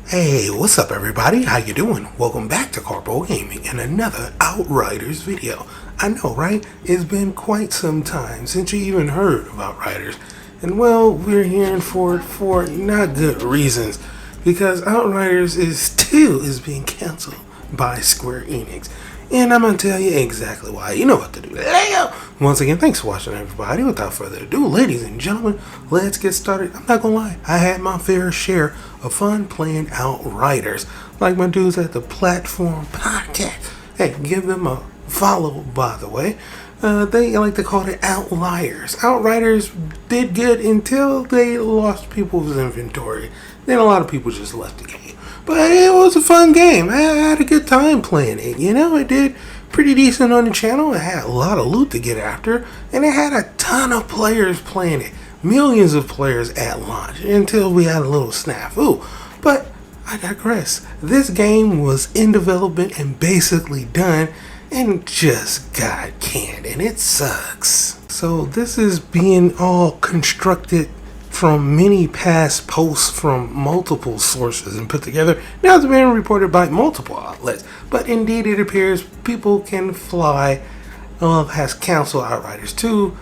Hey, what's up everybody? How you doing? Welcome back to Karpo Gaming and another Outriders video. I know, right? It's been quite some time since you even heard of Outriders. And well, we're hearing for it for not good reasons. Because Outriders is being canceled by Square Enix. And I'm going to tell you exactly why. You know what to do. Once again, thanks for watching everybody. Without further ado, ladies and gentlemen, let's get started. I'm not going to lie. I had my fair share of fun playing Outriders. Like my dudes at the Preformed podcast. Hey, give them a follow, by the way. They like to call it Outliers. Outriders did good until they lost people's inventory. Then a lot of people just left the game. But it was a fun game. I had a good time playing it. You know, it did pretty decent on the channel. It had a lot of loot to get after. And it had a ton of players playing it. Millions of players at launch. Until we had a little snafu. But I digress. This game was in development and basically done. And just got canned. And it sucks. So this is being all constructed from many past posts from multiple sources and put together. Now it's being reported by multiple outlets. But indeed it appears People Can Fly has canceled Outriders 2,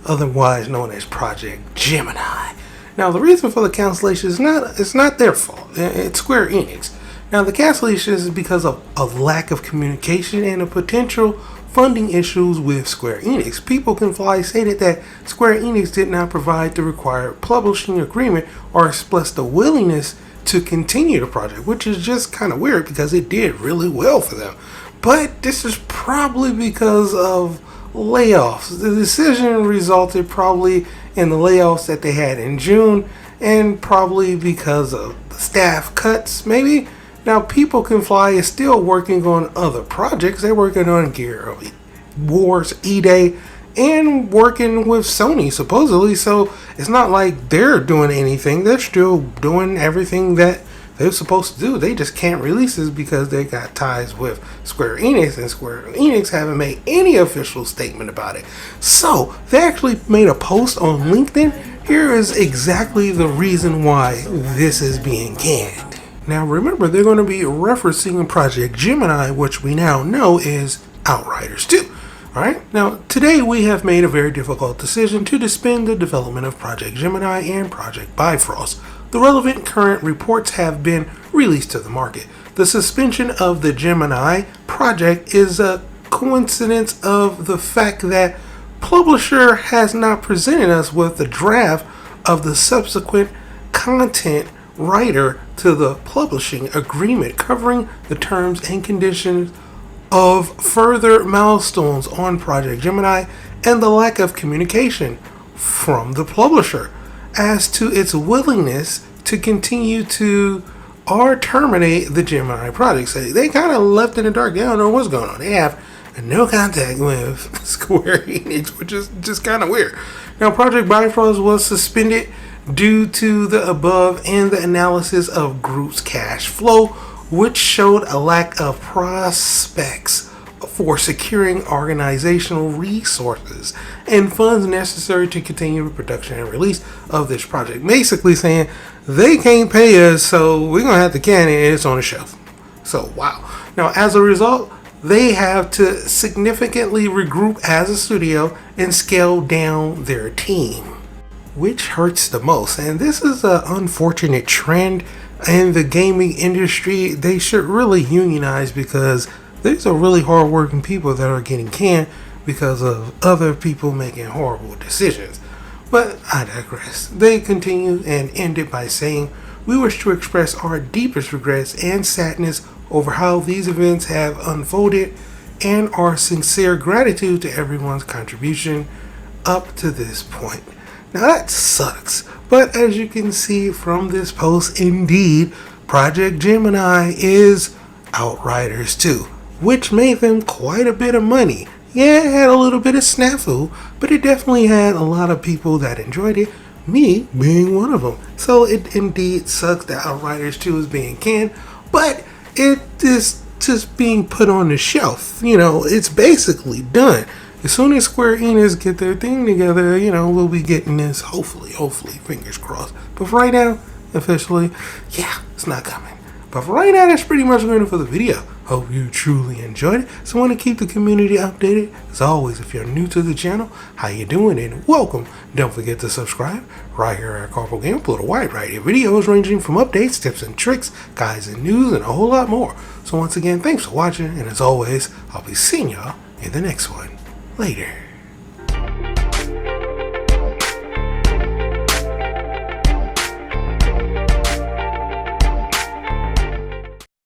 otherwise known as Project Gemini. Now the reason for the cancellation is not their fault. It's Square Enix. Now the cancellation is because of a lack of communication and a potential funding issues with Square Enix. People Can Fly stated that Square Enix did not provide the required publishing agreement or express the willingness to continue the project, which is just kind of weird because it did really well for them. But this is probably because of layoffs. The decision resulted probably in the layoffs that they had in June and probably because of the staff cuts, maybe. Now, People Can Fly is still working on other projects. They're working on Gear Wars, E-Day, and working with Sony, supposedly. So, it's not like they're doing anything. They're still doing everything that they're supposed to do. They just can't release this because they got ties with Square Enix, and Square Enix haven't made any official statement about it. So, they actually made a post on LinkedIn. Here is exactly the reason why this is being canned. Now remember, they're going to be referencing Project Gemini, which we now know is Outriders 2. Alright, now today we have made a very difficult decision to suspend the development of Project Gemini and Project Bifrost. The relevant current reports have been released to the market. The suspension of the Gemini project is a coincidence of the fact that publisher has not presented us with the draft of the subsequent content writer to the publishing agreement covering the terms and conditions of further milestones on Project Gemini and the lack of communication from the publisher as to its willingness to continue to or terminate the Gemini project. So they kind of left in the dark. They don't know what's going on. They have no contact with Square Enix, which is just kind of weird. Now, Project Bifrost was suspended due to the above and the analysis of group's cash flow, which showed a lack of prospects for securing organizational resources and funds necessary to continue the production and release of this project. Basically saying they can't pay us, so we're going to have to can it and it's on the shelf. So, wow. Now, as a result, they have to significantly regroup as a studio and scale down their team, which hurts the most. And this is an unfortunate trend in the gaming industry. They should really unionize because there's a really hard-working people that are getting canned because of other people making horrible decisions. But I digress. They continue and end it by saying, "We wish to express our deepest regrets and sadness over how these events have unfolded and our sincere gratitude to everyone's contribution up to this point." Now that sucks, but as you can see from this post, indeed, Project Gemini is Outriders 2, which made them quite a bit of money. Yeah, it had a little bit of snafu, but it definitely had a lot of people that enjoyed it, me being one of them. So it indeed sucks that Outriders 2 is being canned, but it is just being put on the shelf. You know, it's basically done. As soon as Square Enix get their thing together, you know, we'll be getting this, hopefully, fingers crossed. But for right now, officially, yeah, it's not coming. But for right now, that's pretty much going to for the video. Hope you truly enjoyed it. So I want to keep the community updated. As always, if you're new to the channel, how you doing and welcome. Don't forget to subscribe right here at Karpo Gaming. Upload a wide variety of videos ranging from updates, tips and tricks, guides and news, and a whole lot more. So once again, thanks for watching, and as always, I'll be seeing y'all in the next one. Later.